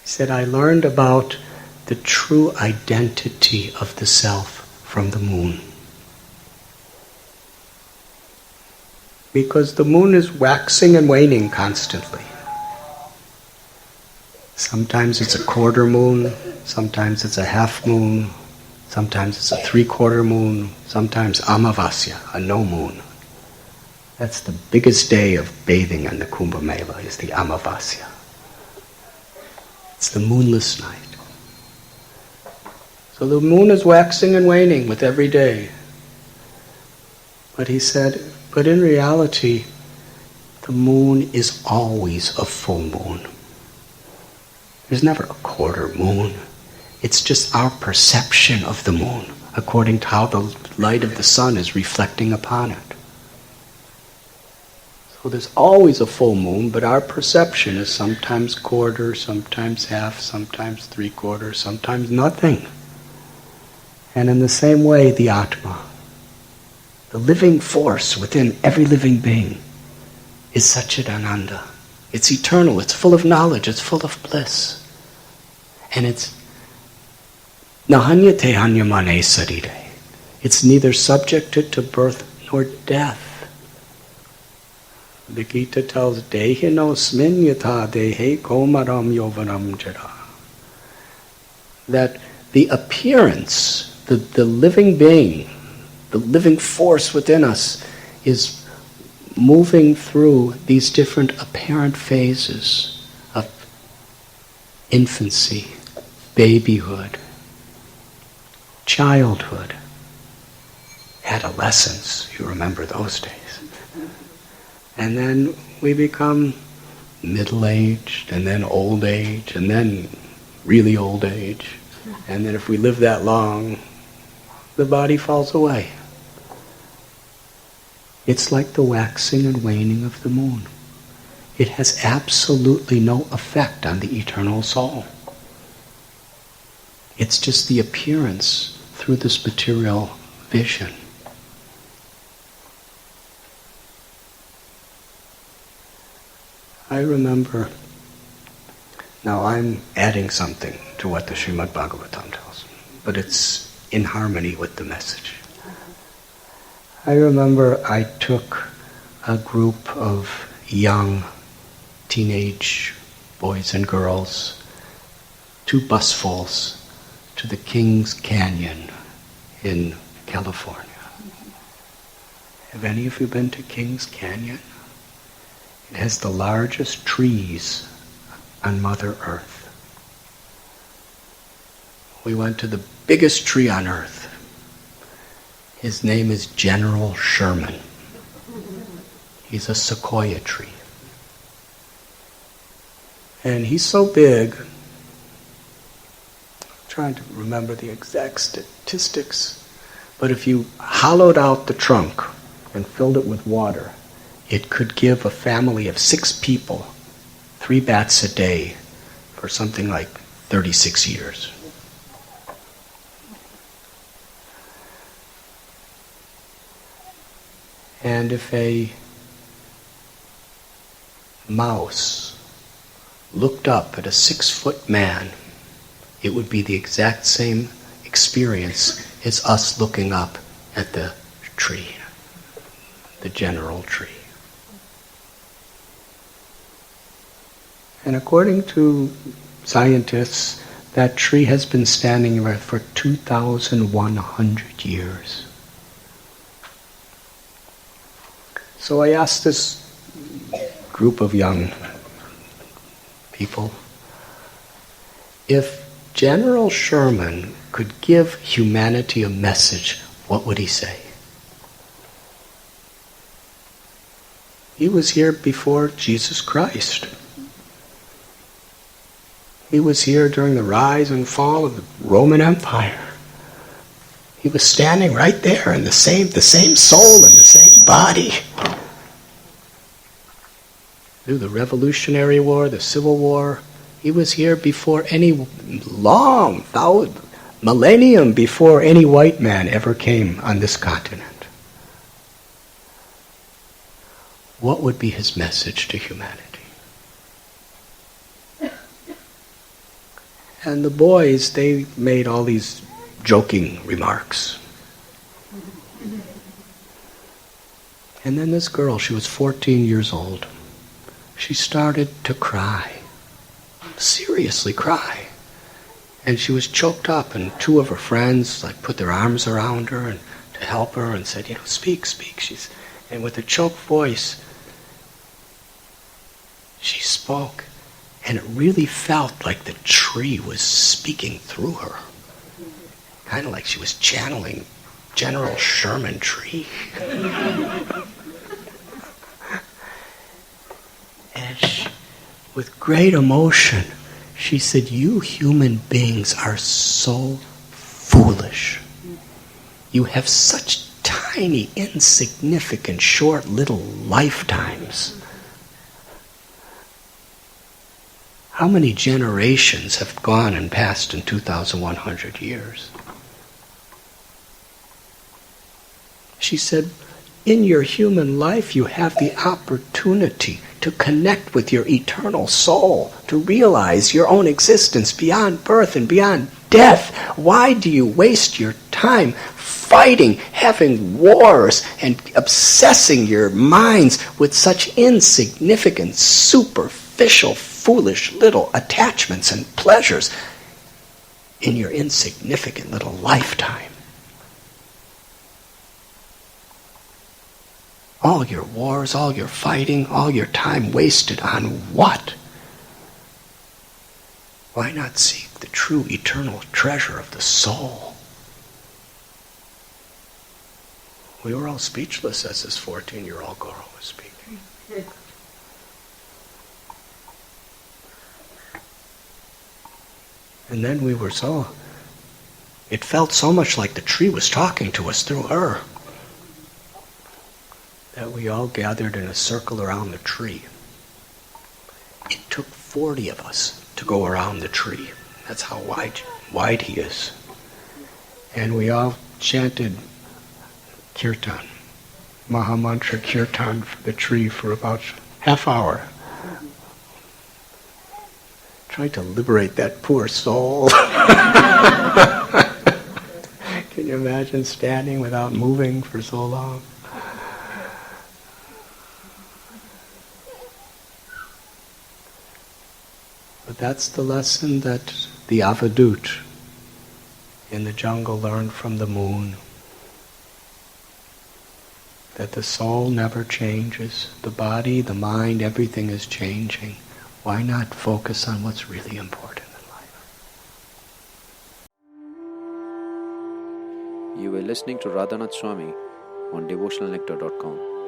said, I learned about the true identity of the self from the moon. Because the moon is waxing and waning constantly. Sometimes it's a quarter moon, sometimes it's a half moon, sometimes it's a three-quarter moon, sometimes Amavasya, a no moon. That's the biggest day of bathing in the Kumbh Mela, is the Amavasya. It's the moonless night. So the moon is waxing and waning with every day. But he said, but in reality, the moon is always a full moon. There's never a quarter moon. It's just our perception of the moon, according to how the light of the sun is reflecting upon it. So there's always a full moon, but our perception is sometimes quarter, sometimes half, sometimes three-quarters, sometimes nothing. And in the same way, the Atma, the living force within every living being, is Satchidananda. It's eternal, it's full of knowledge, it's full of bliss. And it's Nahanyate hanyamane sarire. It's neither subjected to birth nor death. The Gita tells, Dehino sminyata dehe komaram yovanam jara. That the appearance, the living being, the living force within us is moving through these different apparent phases of infancy, babyhood, childhood, adolescence. You remember those days. And then we become middle-aged, and then old age, and then really old age. And then if we live that long, the body falls away. It's like the waxing and waning of the moon. It has absolutely no effect on the eternal soul. It's just the appearance through this material vision. I remember, now I'm adding something to what the Srimad Bhagavatam tells me, but it's in harmony with the message. I remember I took a group of young teenage boys and girls, 2 busfuls, to the Kings Canyon in California. Have any of you been to Kings Canyon? It has the largest trees on Mother Earth. We went to the biggest tree on earth. His name is General Sherman. He's a sequoia tree. And he's so big, I'm trying to remember the exact statistics, but if you hollowed out the trunk and filled it with water, it could give a family of 6 people 3 baths a day for something like 36 years. And if a mouse looked up at a 6-foot man, it would be the exact same experience as us looking up at the tree, the general tree. And according to scientists, that tree has been standing there for 2,100 years. So I asked this group of young people, if General Sherman could give humanity a message, what would he say? He was here before Jesus Christ. He was here during the rise and fall of the Roman Empire. He was standing right there in the same soul and the same body. Through the Revolutionary War, the Civil War, he was here before any millennium before any white man ever came on this continent. What would be his message to humanity? And the boys, they made all these joking remarks. And then this girl, she was 14 years old. She started to cry. Seriously cry. And she was choked up, and two of her friends put their arms around her and to help her and said, speak. And with a choked voice, she spoke. And it really felt like the tree was speaking through her. Kind of like she was channeling General Sherman Tree. And with great emotion, she said, "You human beings are so foolish. You have such tiny, insignificant, short little lifetimes. How many generations have gone and passed in 2,100 years?" She said, "In your human life, you have the opportunity to connect with your eternal soul, to realize your own existence beyond birth and beyond death. Why do you waste your time fighting, having wars, and obsessing your minds with such insignificant, superficial, foolish little attachments and pleasures in your insignificant little lifetime? All your wars, all your fighting, all your time wasted on what? Why not seek the true eternal treasure of the soul?" We were all speechless as this 14-year-old girl was speaking. And then it felt so much like the tree was talking to us through her, that we all gathered in a circle around the tree. It took 40 of us to go around the tree. That's how wide he is. And we all chanted kirtan, Mahamantra kirtan for the tree for about half hour. Trying to liberate that poor soul. Can you imagine standing without moving for so long? But that's the lesson that the Avadut in the jungle learned from the moon. That the soul never changes. The body, the mind, everything is changing. Why not focus on what's really important in life? You were listening to Radhanath Swami on devotionalnectar.com.